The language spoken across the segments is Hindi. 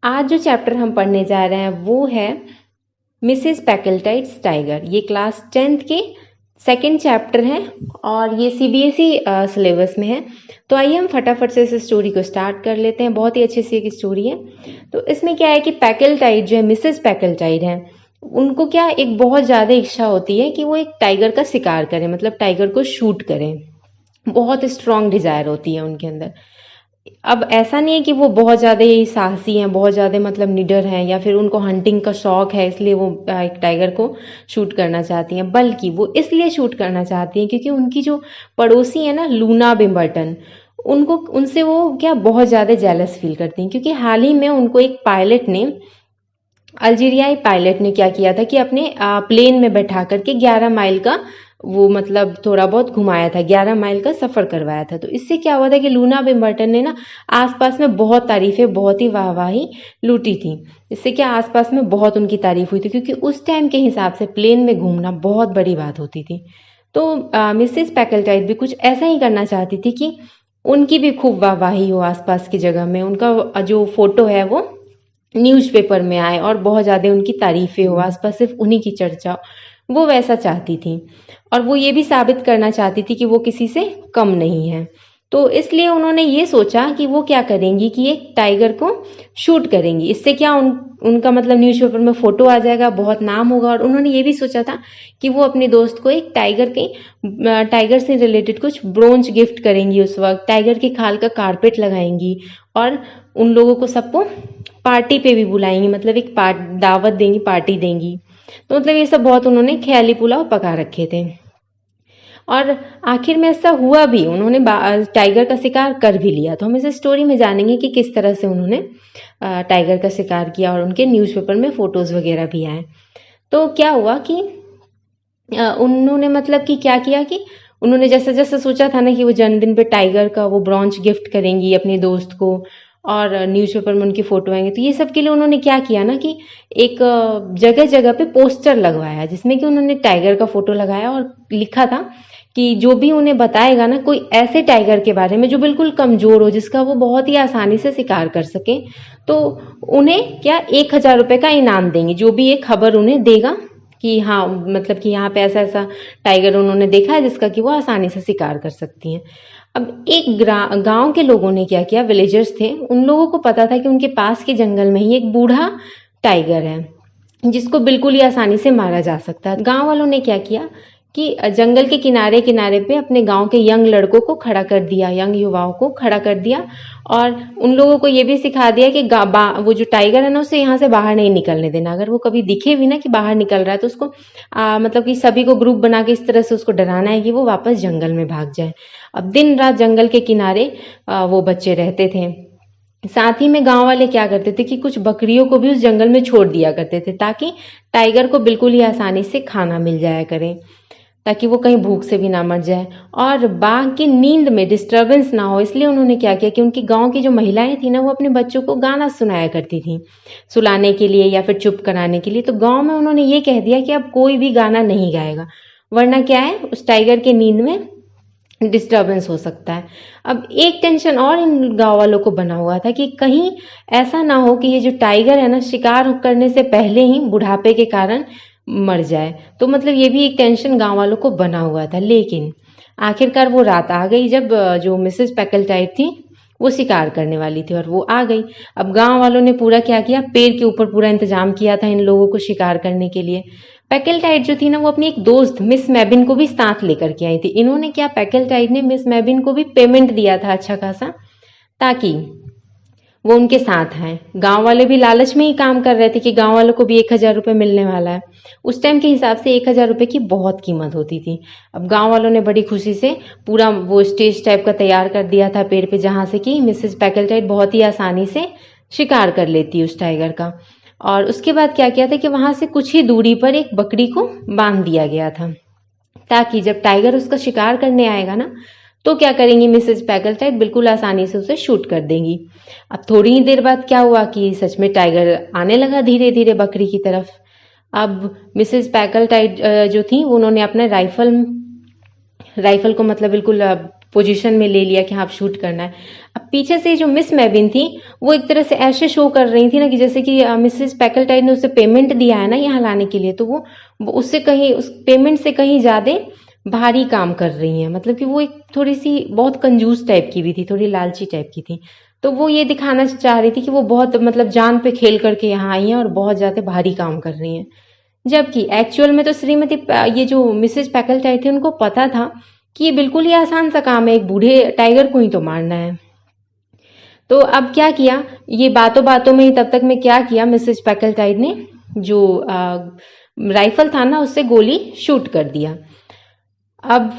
आज जो चैप्टर हम पढ़ने जा रहे हैं वो है मिसेस पैकलेटाइड्स टाइगर। ये क्लास 10th के सेकंड चैप्टर है और ये सीबीएसई सिलेबस में है। तो आइए हम फटाफट से इस स्टोरी को स्टार्ट कर लेते हैं। बहुत ही अच्छी सी एक स्टोरी है। तो इसमें क्या है कि पैकलेटाइड जो है, मिसेस पैकलेटाइड है, उनको क्या एक बहुत ज़्यादा इच्छा होती है कि वो एक टाइगर का शिकार करें, मतलब टाइगर को शूट करें। बहुत स्ट्रांग डिज़ायर होती है उनके अंदर। अब ऐसा नहीं है कि वो बहुत ज़्यादा ही साहसी हैं, बहुत ज़्यादा मतलब निडर हैं, या फिर उनको हंटिंग का शौक है इसलिए वो एक टाइगर को शूट करना चाहती हैं, बल्कि वो इसलिए शूट करना चाहती हैं क्योंकि उनकी जो पड़ोसी है ना, लूना बिम्बर्टन, उनको उनसे वो क्या बहुत ज़्यादा जेलस फील करती हैं। क्योंकि हाल ही में उनको एक पायलट ने, अल्जीरियाई पायलट ने क्या किया था कि अपने प्लेन में बैठा करके 11 माइल का वो मतलब थोड़ा बहुत घुमाया था, 11 माइल का सफ़र करवाया था। तो इससे क्या हुआ था कि लूना बिम्बर्टन ने ना आसपास में बहुत तारीफ़ें, बहुत ही वाहवाही लूटी थी। इससे क्या आसपास में बहुत उनकी तारीफ़ हुई थी, क्योंकि उस टाइम के हिसाब से प्लेन में घूमना बहुत बड़ी बात होती थी। तो मिसेस पैकलेटाइड भी कुछ ऐसा ही करना चाहती थी कि उनकी भी खूब वाहवाही हो आसपास की जगह में, उनका जो फ़ोटो है वो न्यूज़पेपर में आए और बहुत ज़्यादा उनकी तारीफ़ें हो, आसपास सिर्फ उन्हीं की चर्चा हो। वो वैसा चाहती थी और वो ये भी साबित करना चाहती थी कि वो किसी से कम नहीं है। तो इसलिए उन्होंने ये सोचा कि वो क्या करेंगी कि एक टाइगर को शूट करेंगी। इससे क्या उनका मतलब न्यूज़पेपर में फ़ोटो आ जाएगा, बहुत नाम होगा। और उन्होंने ये भी सोचा था कि वो अपने दोस्त को एक टाइगर से रिलेटेड कुछ ब्रोंज गिफ्ट करेंगी। उस वक्त टाइगर की खाल का कारपेट लगाएंगी और उन लोगों को सबको पार्टी पे भी बुलाएंगी, मतलब एक दावत देंगी, पार्टी देंगी। तो मतलब ये सब बहुत उन्होंने ख्याली पुलाव पका रखे थे। और आखिर में ऐसा हुआ भी, उन्होंने टाइगर का शिकार कर भी लिया। तो हम इस स्टोरी में जानेंगे कि किस तरह से उन्होंने टाइगर का शिकार किया और उनके न्यूज़पेपर में फ़ोटोज़ वगैरह भी आए। तो क्या हुआ कि उन्होंने मतलब कि क्या किया कि उन्होंने जैसा जैसा सोचा था ना कि वो जन्मदिन पे टाइगर का वो ब्रॉन्च गिफ्ट करेंगी अपने दोस्त को और न्यूज़पेपर में उनकी फ़ोटो आएंगे, तो ये सब के लिए उन्होंने क्या किया ना कि एक जगह जगह पे पोस्टर लगवाया, जिसमें कि उन्होंने टाइगर का फ़ोटो लगाया और लिखा था कि जो भी उन्हें बताएगा ना कोई ऐसे टाइगर के बारे में जो बिल्कुल कमज़ोर हो, जिसका वो बहुत ही आसानी से शिकार कर सके, तो उन्हें क्या 1,000 रुपये का इनाम देंगे। जो भी एक खबर उन्हें देगा कि हाँ मतलब कि यहाँ पे ऐसा ऐसा टाइगर उन्होंने देखा है जिसका कि वो आसानी से शिकार कर सकती हैं। अब एक गांव के लोगों ने क्या किया, विलेजर्स थे, उन लोगों को पता था कि उनके पास के जंगल में ही एक बूढ़ा टाइगर है जिसको बिल्कुल ही आसानी से मारा जा सकता है। गांव वालों ने क्या किया कि जंगल के किनारे किनारे पे अपने गांव के यंग लड़कों को खड़ा कर दिया, यंग युवाओं को खड़ा कर दिया और उन लोगों को ये भी सिखा दिया कि वो जो टाइगर है ना उसे यहाँ से बाहर नहीं निकलने देना। अगर वो कभी दिखे भी ना कि बाहर निकल रहा है तो उसको मतलब कि सभी को ग्रुप बना के इस तरह से उसको डराना है कि वो वापस जंगल में भाग जाए। अब दिन रात जंगल के किनारे वो बच्चे रहते थे। साथ ही में गांव वाले क्या करते थे कि कुछ बकरियों को भी उस जंगल में छोड़ दिया करते थे, ताकि टाइगर को बिल्कुल ही आसानी से खाना मिल जाया करे, ताकि वो कहीं भूख से भी ना मर जाए और बाघ की नींद में डिस्टरबेंस ना हो। इसलिए उन्होंने क्या किया कि उनकी गांव की जो महिलाएं थी ना, वो अपने बच्चों को गाना सुनाया करती थी सुलाने के लिए या फिर चुप कराने के लिए। तो गांव में उन्होंने ये कह दिया कि अब कोई भी गाना नहीं गाएगा, वरना क्या है उस टाइगर के नींद में डिस्टर्बेंस हो सकता है। अब एक टेंशन और इन गांव वालों को बना हुआ था कि कहीं ऐसा ना हो कि ये जो टाइगर है ना शिकार करने से पहले ही बुढ़ापे के कारण मर जाए। तो मतलब ये भी एक टेंशन गांव वालों को बना हुआ था। लेकिन आखिरकार वो रात आ गई जब जो मिसेस पैकलेटाइड थी वो शिकार करने वाली थी और वो आ गई। अब गांव वालों ने पूरा क्या किया, पेड़ के ऊपर पूरा इंतजाम किया था इन लोगों को शिकार करने के लिए। पैकलेटाइड जो थी ना वो अपनी एक दोस्त मिस मैबिन को भी साथ लेकर के आई थी। इन्होंने क्या, पैकलेटाइड ने मिस मैबिन को भी पेमेंट दिया था अच्छा खासा, ताकि वो उनके साथ हैं। गांव वाले भी लालच में ही काम कर रहे थे कि गांव वालों को भी 1,000 रुपये मिलने वाला है। उस टाइम के हिसाब से 1,000 रुपये की बहुत कीमत होती थी। अब गांव वालों ने बड़ी खुशी से पूरा वो स्टेज टाइप का तैयार कर दिया था पेड़ पे, जहां से कि मिसेस पैकलेटाइड बहुत ही आसानी से शिकार कर लेती उस टाइगर का। और उसके बाद क्या किया था कि वहां से कुछ ही दूरी पर एक बकरी को बांध दिया गया था, ताकि जब टाइगर उसका शिकार करने आएगा ना तो क्या करेंगी मिसेस पैकलेटाइड, बिल्कुल आसानी से उसे शूट कर देंगी। अब थोड़ी ही देर बाद क्या हुआ कि सच में टाइगर आने लगा धीरे धीरे बकरी की तरफ। अब मिसेस पैकलेटाइड जो थी उन्होंने अपना राइफल को मतलब बिल्कुल पोजीशन में ले लिया कि हाँ अब शूट करना है। अब पीछे से जो मिस मेबिन थी वो एक तरह से ऐसे शो कर रही थी ना कि जैसे कि मिसेस पैकलटाइड ने उसे पेमेंट दिया है ना यहाँ लाने के लिए, तो वो उससे कहीं उस पेमेंट से कहीं ज़्यादा भारी काम कर रही हैं। मतलब कि वो एक थोड़ी सी बहुत कंजूस टाइप की भी थी, थोड़ी लालची टाइप की थी। तो वो ये दिखाना चाह रही थी कि वो बहुत मतलब जान पे खेल करके यहाँ आई हैं और बहुत ज़्यादा भारी काम कर रही हैं। जबकि एक्चुअल में तो श्रीमती ये जो मिसेस पैकलटाइड थी उनको पता था कि ये बिल्कुल ही आसान सा काम है, एक बूढ़े टाइगर को ही तो मारना है। तो अब क्या किया, ये बातों बातों में ही तब तक में क्या किया, मिसेस पैकलटाइड ने जो राइफल था ना उससे गोली शूट कर दिया। अब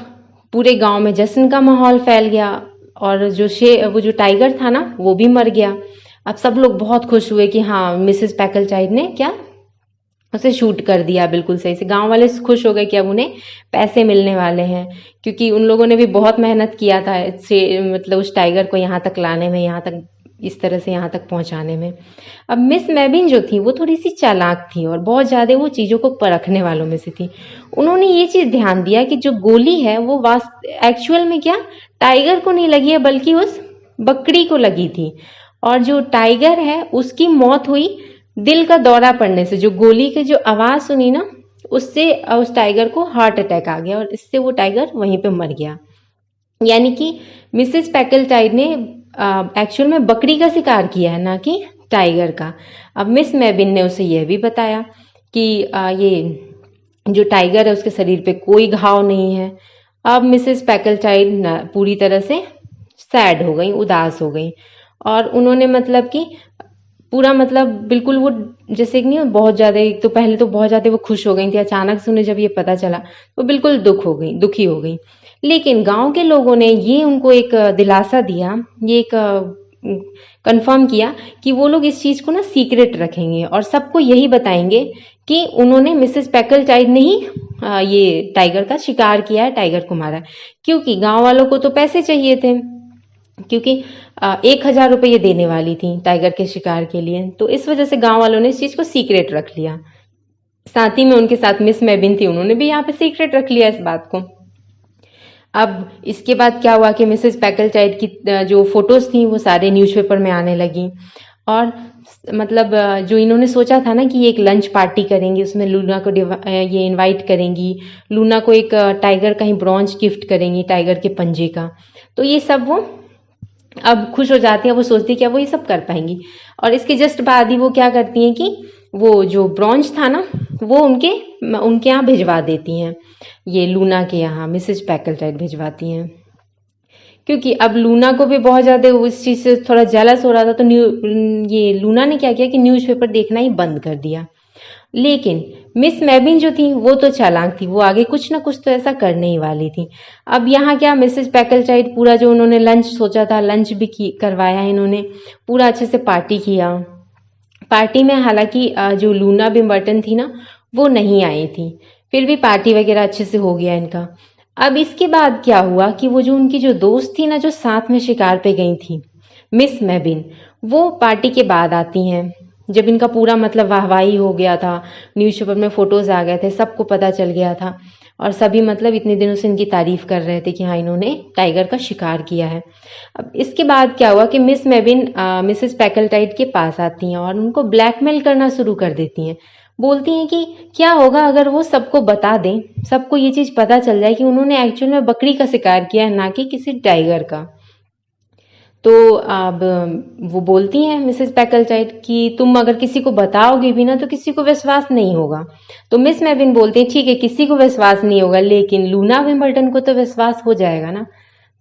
पूरे गांव में जश्न का माहौल फैल गया और वो जो टाइगर था ना वो भी मर गया। अब सब लोग बहुत खुश हुए कि हाँ मिसेस पैकलटाइड ने क्या उसे शूट कर दिया बिल्कुल सही से। गांव वाले खुश हो गए कि अब उन्हें पैसे मिलने वाले हैं, क्योंकि उन लोगों ने भी बहुत मेहनत किया था से मतलब उस टाइगर को यहाँ तक लाने में, यहाँ तक इस तरह से यहाँ तक पहुंचाने में। अब मिस मेबिन जो थी वो थोड़ी सी चालाक थी और बहुत ज़्यादा वो चीज़ों को परखने वालों में से थी। उन्होंने ये चीज़ ध्यान दिया कि जो गोली है वो एक्चुअल में क्या टाइगर को नहीं लगी है बल्कि उस बकरी को लगी थी। और जो टाइगर है उसकी मौत हुई दिल का दौरा पड़ने से। जो गोली की जो आवाज़ सुनी ना उससे उस टाइगर को हार्ट अटैक आ गया और इससे वो टाइगर वहीं पे मर गया। यानी कि मिसेस पैकलटाइड ने एक्चुअल में बकरी का शिकार किया है ना कि टाइगर का। अब मिस मेबिन ने उसे यह भी बताया कि ये जो टाइगर है उसके शरीर पे कोई घाव नहीं है। अब मिसेस पैकलटाइड पूरी तरह से सैड हो गई, उदास हो गई और उन्होंने मतलब कि पूरा मतलब बिल्कुल वो जैसे कि नहीं बहुत ज़्यादा, एक तो पहले तो बहुत ज़्यादा वो खुश हो गई थी, अचानक से उन्हें जब ये पता चला वो बिल्कुल दुखी हो गई। लेकिन गांव के लोगों ने ये उनको एक दिलासा दिया, ये एक कंफर्म किया कि वो लोग इस चीज़ को ना सीक्रेट रखेंगे और सबको यही बताएंगे कि उन्होंने मिसेस पैकलटाइड ने ही ये टाइगर का शिकार किया है, टाइगर को मारा है। क्योंकि गांव वालों को तो पैसे चाहिए थे, क्योंकि 1,000 रुपये ये देने वाली थी टाइगर के शिकार के लिए। तो इस वजह से गांव वालों ने इस चीज़ को सीक्रेट रख लिया। साथ ही में उनके साथ मिस मेबिन थी, उन्होंने भी यहाँ पे सीक्रेट रख लिया इस बात को। अब इसके बाद क्या हुआ कि मिसेस पैकलटाइड की जो फोटोज थी वो सारे न्यूज़पेपर में आने लगी और मतलब जो इन्होंने सोचा था ना कि एक लंच पार्टी करेंगी, उसमें लूना को ये इनवाइट करेंगी, लूना को एक टाइगर का ही ब्रॉन्ज गिफ्ट करेंगी, टाइगर के पंजे का। तो ये सब वो अब खुश हो जाती है, वो सोचती है कि अब वो ये सब कर पाएंगी। और इसके जस्ट बाद ही वो क्या करती हैं कि वो जो ब्रॉन्ज था ना वो उनके यहाँ भिजवा देती हैं, ये लूना के यहाँ मिसेस पैकलटाइड भिजवाती हैं। क्योंकि अब लूना को भी बहुत ज़्यादा उस चीज़ से थोड़ा जेलस हो रहा था, तो ये लूना ने क्या किया कि न्यूज़पेपर देखना ही बंद कर दिया। लेकिन मिस मेबिन जो थी वो तो चालाक थी, वो आगे कुछ ना कुछ तो ऐसा करने ही वाली थी। अब यहाँ क्या मिसेस पैकलटाइड पूरा जो उन्होंने लंच सोचा था लंच भी करवाया इन्होंने, पूरा अच्छे से पार्टी किया। पार्टी में हालांकि जो लूना बिम्बर्टन थी ना वो नहीं आई थी, फिर भी पार्टी वगैरह अच्छे से हो गया इनका। अब इसके बाद क्या हुआ कि वो जो उनकी जो दोस्त थी ना जो साथ में शिकार पे गई थी मिस मेबिन, वो पार्टी के बाद आती हैं। जब इनका पूरा मतलब वाहवाही हो गया था, न्यूज़पेपर में फोटोज आ गए थे, सबको पता चल गया था और सभी मतलब इतने दिनों से इनकी तारीफ कर रहे थे कि हाँ इन्होंने टाइगर का शिकार किया है। अब इसके बाद क्या हुआ कि मिस मेबिन मिसेस पैकलटाइड के पास आती हैं और उनको ब्लैकमेल करना शुरू कर देती हैं। बोलती हैं कि क्या होगा अगर वो सबको बता दें, सबको ये चीज़ पता चल जाए कि उन्होंने एक्चुअल में बकरी का शिकार किया है ना कि किसी टाइगर का। तो अब वो बोलती हैं मिसेस पैकलटाइड कि तुम अगर किसी को बताओगे भी ना तो किसी को विश्वास नहीं होगा। तो मिस मेबिन बोलती है ठीक है किसी को विश्वास नहीं होगा लेकिन लूना विम्बल्टन को तो विश्वास हो जाएगा ना।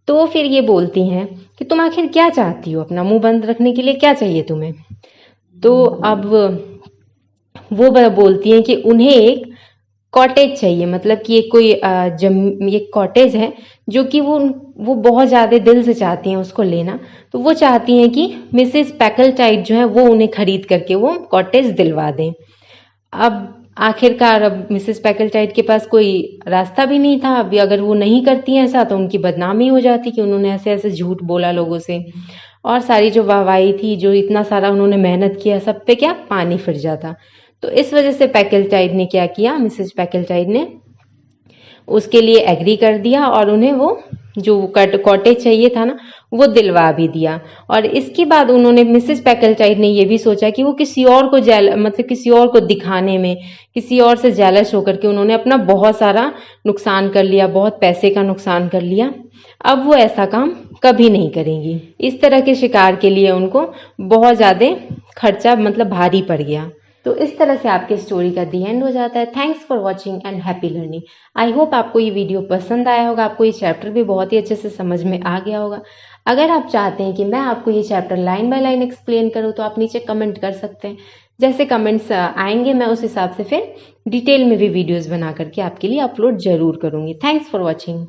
तो फिर ये बोलती हैं कि तुम आखिर क्या चाहती हो, अपना मुंह बंद रखने के लिए क्या चाहिए तुम्हें। तो अब वो बोलती हैं कि उन्हें एक कॉटेज चाहिए, मतलब कि एक कोई ये कॉटेज है जो कि वो बहुत ज़्यादा दिल से चाहती हैं उसको लेना। तो वो चाहती हैं कि मिसेस पैकलटाइड जो है वो उन्हें खरीद करके वो कॉटेज दिलवा दें। अब आखिरकार अब मिसेस पैकलटाइड के पास कोई रास्ता भी नहीं था। अभी अगर वो नहीं करती हैं ऐसा तो उनकी बदनामी हो जाती कि उन्होंने ऐसे ऐसे झूठ बोला लोगों से और सारी जो वाहवाही थी, जो इतना सारा उन्होंने मेहनत किया, सब पे क्या पानी फिर जाता। तो इस वजह से पैकलटाइड ने क्या किया, मिसेस पैकलटाइड ने उसके लिए एग्री कर दिया और उन्हें वो जो कॉटेज चाहिए था ना वो दिलवा भी दिया। और इसके बाद उन्होंने मिसेस पैकलटाइट ने ये भी सोचा कि वो किसी और को मतलब किसी और को दिखाने में किसी और से जेलस होकर के उन्होंने अपना बहुत सारा नुकसान कर लिया, बहुत पैसे का नुकसान कर लिया। अब वो ऐसा काम कभी नहीं करेंगी। इस तरह के शिकार के लिए उनको बहुत ज्यादा खर्चा मतलब भारी पड़ गया। तो इस तरह से आपके स्टोरी का दी एंड हो जाता है। Thanks for watching and happy learning. I hope आपको ये वीडियो पसंद आया होगा, आपको ये चैप्टर भी बहुत ही अच्छे से समझ में आ गया होगा। अगर आप चाहते हैं कि मैं आपको ये chapter line by line explain करूँ तो आप नीचे कमेंट कर सकते हैं। जैसे कमेंट्स आएंगे मैं उस हिसाब से फिर डिटेल में भी वीडियोज़ बना करके आपके लिए अपलोड जरूर करूँगी। Thanks for watching.